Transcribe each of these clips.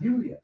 Liberia.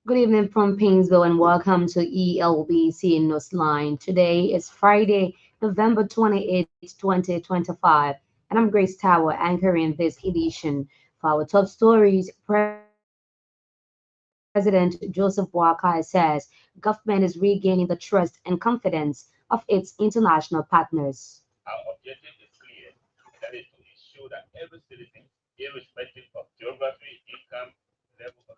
Good evening from Painesville and welcome to ELBC Newsline. Today is Friday, November 28th, 2025, and I'm Grace Tower anchoring this edition. For our top stories, President Joseph Boakai says government is regaining the trust and confidence of its international partners. Our objective is clear, that is to ensure that every citizen, irrespective of geography, income, level of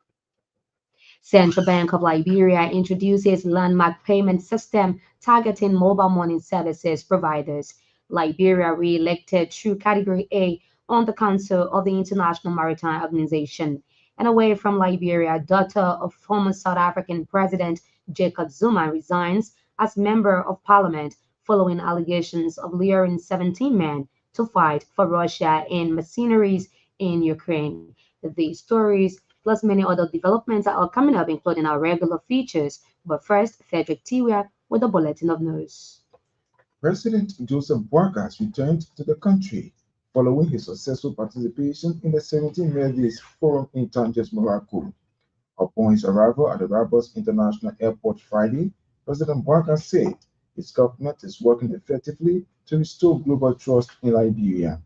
Central Bank of Liberia introduces landmark payment system targeting mobile money services providers. Liberia re-elected through Category A on the Council of the International Maritime Organization. And away from Liberia, daughter of former South African President Jacob Zuma resigns as Member of Parliament following allegations of luring 17 men to fight for Russia in mercenaries in Ukraine. These stories plus many other developments are coming up, including our regular features. But first, Frederick Tiwia with a bulletin of news. President Joseph Boakai returned to the country following his successful participation in the 17th Medes Forum in Tangiers, Morocco. Upon his arrival at the Rabat International Airport Friday, President Boakai said his government is working effectively to restore global trust in Liberia.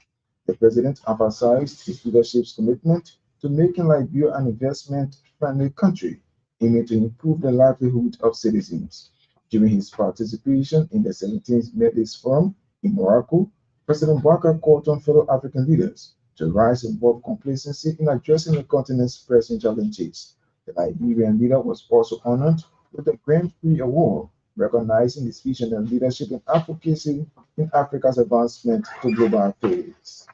The president emphasized his leadership's commitment to making Liberia an investment-friendly country, aiming to improve the livelihood of citizens. During his participation in the 17th Medes Forum in Morocco, President Boakai called on fellow African leaders to rise above complacency in addressing the continent's pressing challenges. The Liberian leader was also honored with the Grand Prix Award, recognizing his vision and leadership in advocacy in Africa's advancement to global affairs.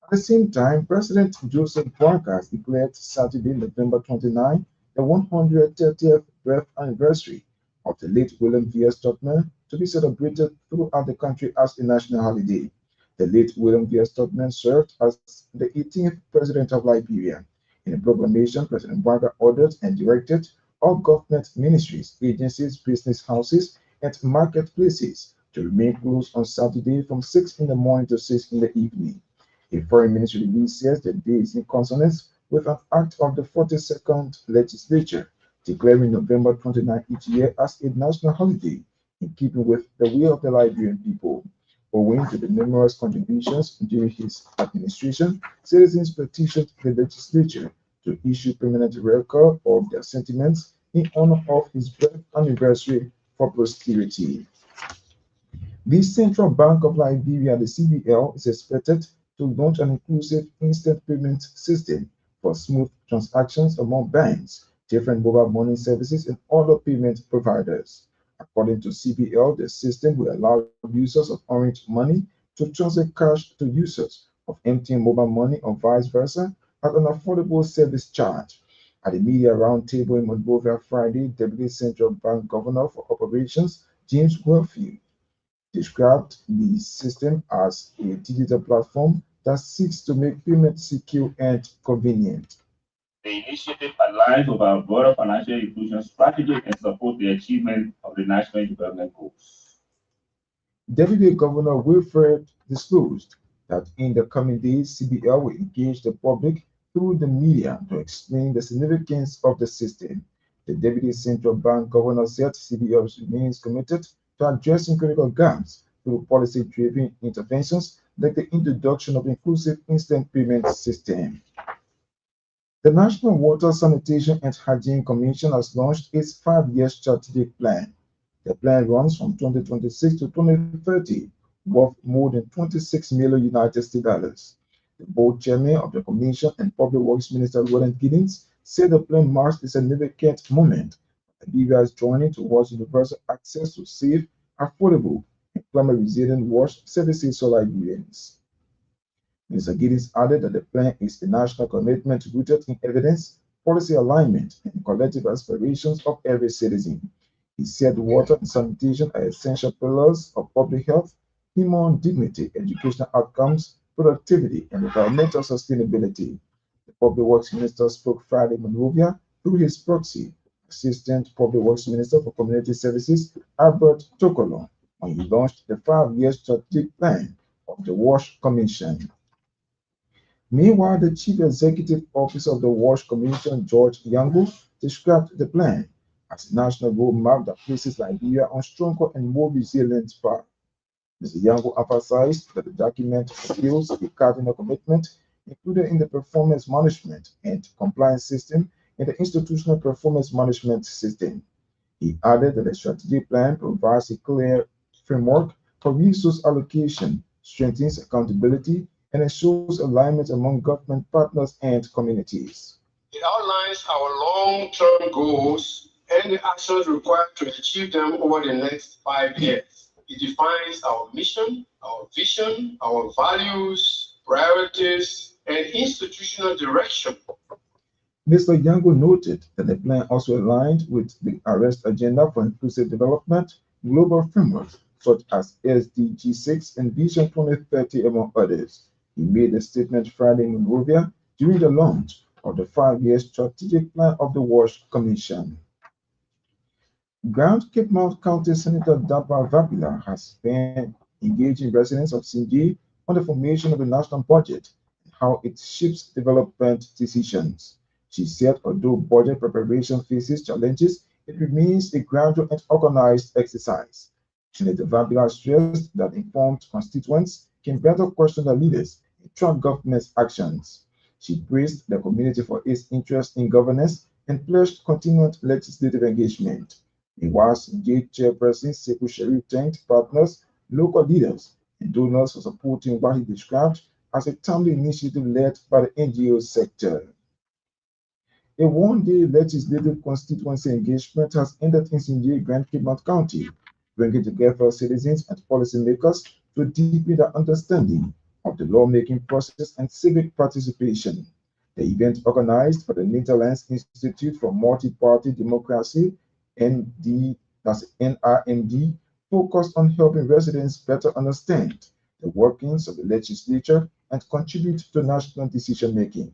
At the same time, President Joseph Boakai declared Saturday, November 29, the 130th birth anniversary of the late William V.S. Tubman to be celebrated throughout the country as a national holiday. The late William V.S. Tubman served as the 18th President of Liberia. In a proclamation, President Boakai ordered and directed all government ministries, agencies, business houses, and marketplaces to remain closed on Saturday from 6 in the morning to 6 in the evening. A foreign ministry release says the day is in consonance with an act of the 42nd legislature declaring November 29 each year as a national holiday in keeping with the will of the Liberian people. Owing to the numerous contributions during his administration, citizens petitioned the legislature to issue permanent record of their sentiments in honor of his birth anniversary for posterity. The Central Bank of Liberia, the CBL, is expected to launch an inclusive instant payment system for smooth transactions among banks, different mobile money services, and other payment providers. According to CBL, the system will allow users of Orange Money to transfer cash to users of MTN mobile money or vice versa at an affordable service charge. At a media roundtable in Monrovia Friday, Deputy Central Bank Governor for Operations James Wellfield described the system as a digital platform that seeks to make payment secure and convenient. The initiative aligns with our broader financial inclusion strategy and supports the achievement of the national development goals. Deputy Governor Wilfred disclosed that in the coming days, CBL will engage the public through the media to explain the significance of the system. The Deputy Central Bank Governor said CBL remains committed to addressing critical gaps through policy-driven interventions like the introduction of inclusive instant payment system. The National Water, Sanitation and Hygiene Commission has launched its 5-year strategic plan. The plan runs from 2026 to 2030, worth more than 26 million United States dollars. The board chairman of the commission and Public Works Minister Roland Giddings said the plan marks a significant moment in Liberia's journey towards universal access to safe, affordable, and climate-resilient wash services for Liberians. Mr. Giddens added that the plan is a national commitment rooted in evidence, policy alignment, and collective aspirations of every citizen. He said water and sanitation are essential pillars of public health, human dignity, educational outcomes, productivity, and environmental sustainability. The Public Works Minister spoke Friday in Monrovia through his proxy, Assistant Public Works Minister for Community Services, Albert Tokolo, when he launched the 5-year strategic plan of the WASH Commission. Meanwhile, the Chief Executive Officer of the WASH Commission, George Yango, described the plan as a national roadmap that places Liberia on stronger and more resilient path. Mr. Yango emphasized that the document fulfills a cardinal commitment included in the performance management and compliance system and the institutional performance management system. He added that the strategic plan provides a clear framework for resource allocation, strengthens accountability, and ensures alignment among government partners and communities. It outlines our long-term goals and the actions required to achieve them over the next 5 years. It defines our mission, our vision, our values, priorities, and institutional direction. Mr. Yango noted that the plan also aligned with the arrest agenda for inclusive development, global frameworks such as SDG 6 and Vision 2030, among others. He made a statement Friday in Monrovia during the launch of the 5-year strategic plan of the WASH Commission. Grand Cape Mount County Senator Dapa Vapila has been engaging residents of Sinji on the formation of the national budget and how it shapes development decisions. She said although budget preparation faces challenges, it remains a gradual and organized exercise. Senator Vapila stressed that informed constituents can better question their leaders and track government's actions. She praised the community for its interest in governance and pledged continued legislative engagement. Meanwhile, Sinjay Chairperson Sekou Sherif thanked partners, local leaders, and donors for supporting what he described as a timely initiative led by the NGO sector. A one-day legislative constituency engagement has ended in Sinjay Grand Cape Mount County, bringing together citizens and policymakers to deepen their understanding of the lawmaking process and civic participation. The event, organized by the Netherlands Institute for Multi-Party Democracy (ND), that's NRMD, focused on helping residents better understand the workings of the legislature and contribute to national decision-making.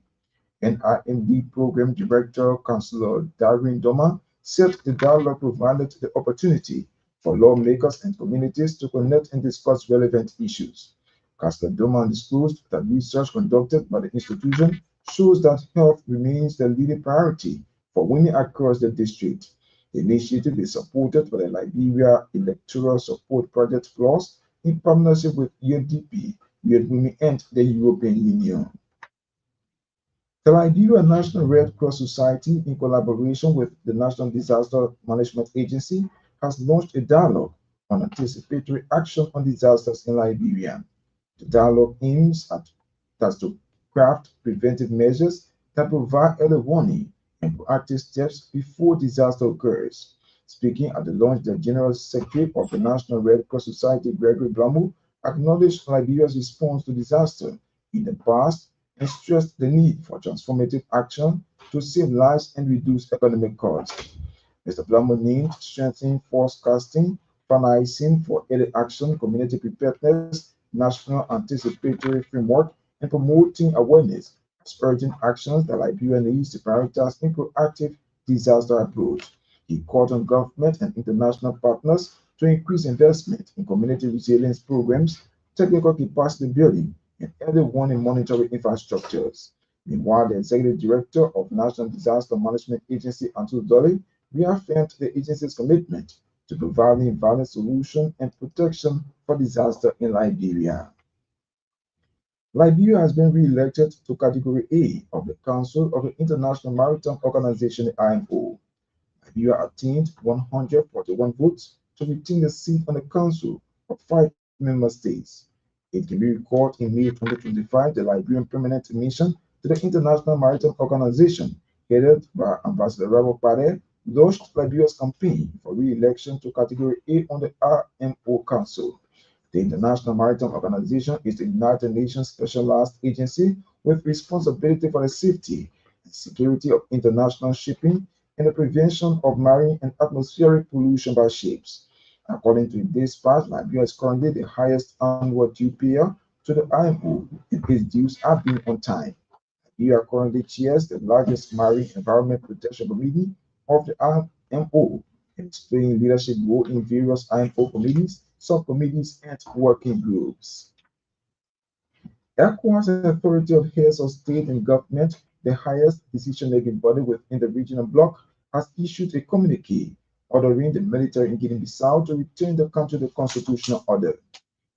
NRMD Program Director Councillor Darwin Doma said the dialogue provided the opportunity for lawmakers and communities to connect and discuss relevant issues. Councillor Doma disclosed that research conducted by the institution shows that health remains the leading priority for women across the district. The initiative is supported by the Liberia Electoral Support Project Plus in partnership with UNDP, Youth Women, and the European Union. The Liberia National Red Cross Society, in collaboration with the National Disaster Management Agency, has launched a dialogue on anticipatory action on disasters in Liberia. The dialogue aims at to craft preventive measures that provide early warning and proactive steps before disaster occurs. Speaking at the launch, the General Secretary of the National Red Cross Society, Gregory Blamu, acknowledged Liberia's response to disaster in the past and stressed the need for transformative action to save lives and reduce economic costs. Mr. Blamu named strengthening forecasting, financing for early action, community preparedness, national anticipatory framework, and promoting awareness as urgent actions that Liberia needs to prioritize in proactive disaster approach. He called on government and international partners to increase investment in community resilience programs, technical capacity building, and early warning monitoring infrastructures. Meanwhile, the Executive Director of National Disaster Management Agency, Antul Dolly, reaffirmed the agency's commitment to providing violent solution and protection for disaster in Liberia. Liberia has been re-elected to Category A of the Council of the International Maritime Organization, IMO. Liberia attained 141 votes to retain the seat on the Council of 5 member states. It can be recalled in May 2025, the Liberian Permanent Mission to the International Maritime Organization headed by Ambassador Robert Pade, launched Liberia's campaign for re-election to Category A on the RMO Council. The International Maritime Organization is the United Nations specialized agency with responsibility for the safety and security of international shipping and the prevention of marine and atmospheric pollution by ships. According to this dispatch, Liberia is currently the highest onward due payer to the IMO, and its dues are being on time. Liberia currently chairs the largest marine environment protection committee of the IMO and is playing leadership role in various IMO committees, subcommittees, and working groups. ECOWAS Authority of Heads of State and Government, the highest decision-making body within the regional bloc, has issued a communique ordering the military in Guinea-Bissau to return the country to constitutional order.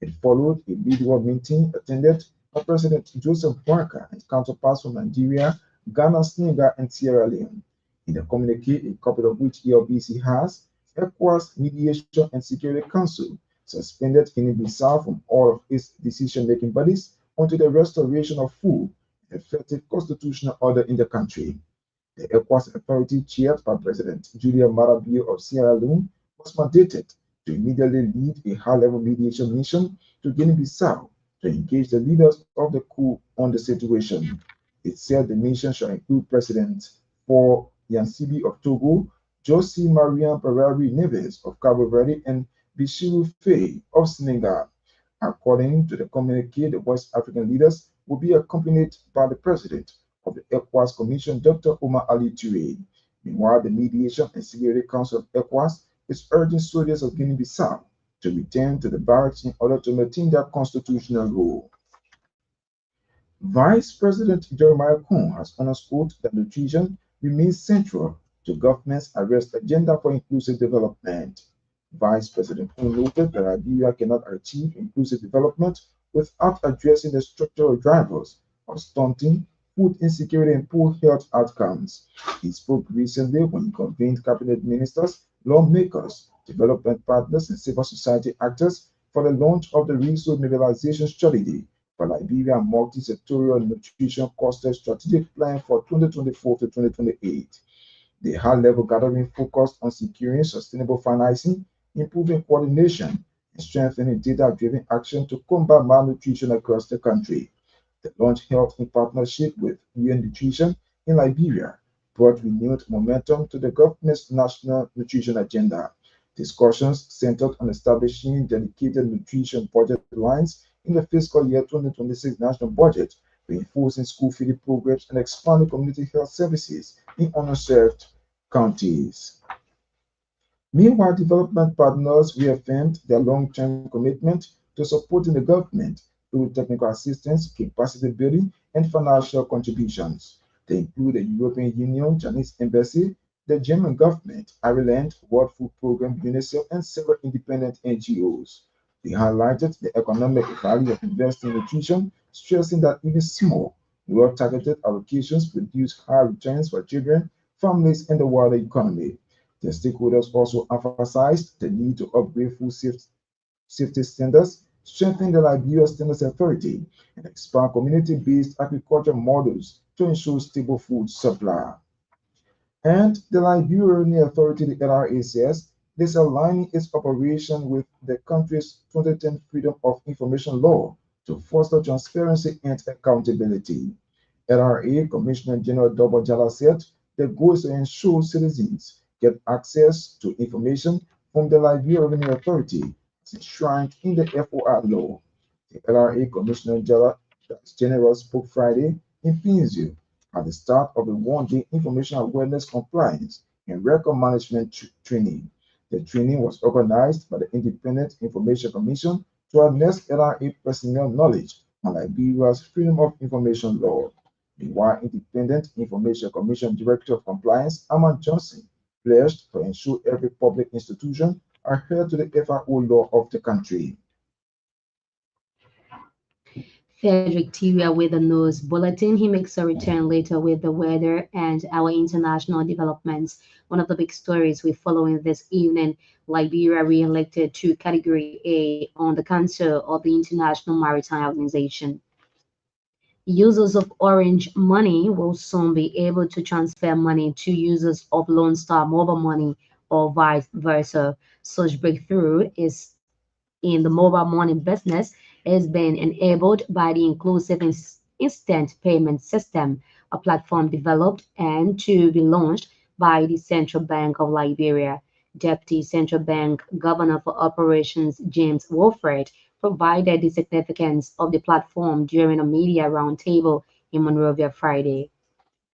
It followed a mid-war meeting attended by President Joseph Boakai and counterparts from Nigeria, Ghana, Senegal, and Sierra Leone. In the communique, a copy of which ELBC has, ECOWAS Mediation and Security Council suspended Guinea-Bissau from all of its decision-making bodies until the restoration of full and effective constitutional order in the country. The ECOWAS authority, chaired by President Julian Marabio of Sierra Leone, was mandated to immediately lead a high-level mediation mission to Guinea-Bissau to engage the leaders of the coup on the situation. It said the mission shall include President for Yansibi of Togo, Josie Marian Perari Neves of Cabo Verde, and Bishiru Faye of Senegal. According to the communique, the West African leaders will be accompanied by the president of the ECOWAS Commission, Dr. Omar Ali Touré. Meanwhile, the Mediation and Security Council of ECOWAS is urging soldiers of Guinea-Bissau to return to the barracks in order to maintain their constitutional role. Vice President Jeremiah Kuhn has underscored that nutrition remains central to government's arrest agenda for inclusive development. Vice President Kuhn noted that Liberia cannot achieve inclusive development without addressing the structural drivers of stunting, food insecurity, and poor health outcomes. He spoke recently when he convened cabinet ministers, lawmakers, development partners, and civil society actors for the launch of the Resource Mobilization Strategy for Liberia Multi-Sectorial Nutrition Cluster Strategic Plan for 2024 to 2028. The high-level gathering focused on securing sustainable financing, improving coordination, and strengthening data-driven action to combat malnutrition across the country. The launch held in partnership with UN Nutrition in Liberia brought renewed momentum to the government's national nutrition agenda. Discussions centered on establishing dedicated nutrition budget lines in the fiscal year 2026 national budget, reinforcing school feeding programs, and expanding community health services in underserved counties. Meanwhile, development partners reaffirmed their long-term commitment to supporting the government through technical assistance, capacity building, and financial contributions. They include the European Union, Chinese Embassy, the German government, Ireland, World Food Programme, UNICEF, and several independent NGOs. They highlighted the economic value of investing in nutrition, stressing that even small, well-targeted allocations produce high returns for children, families, and the wider economy. The stakeholders also emphasized the need to upgrade food safety standards, strengthen the Liberia Standards Authority, and expand community-based agriculture models to ensure stable food supply. And the Liberia Revenue Authority, the LRA, says this aligning its operation with the country's 2010 Freedom of Information Law to foster transparency and accountability. LRA Commissioner General Double Jala said the goal is to ensure citizens get access to information from the Liberia Revenue Authority as enshrined in the FOR law. The LRA Commissioner General spoke Friday in Pinzu at the start of a one-day information awareness compliance and record management training. The training was organized by the Independent Information Commission to harness LRA personnel knowledge on Liberia's Freedom of Information law. Meanwhile, Independent Information Commission Director of Compliance, Aman Johnson, pledged to ensure every public institution adhere to the FRO law of the country. Frederick Tiria with the news bulletin. He makes a return later with the weather and our international developments. One of the big stories we're following this evening, Liberia re-elected to Category A on the Council of the International Maritime Organization. Users of Orange Money will soon be able to transfer money to users of Lone Star Mobile Money or vice versa. Such breakthrough is in the mobile money business is being enabled by the inclusive instant payment system, a platform developed and to be launched by the Central Bank of Liberia. Deputy Central Bank Governor for Operations James Wolford provided the significance of the platform during a media roundtable in Monrovia Friday.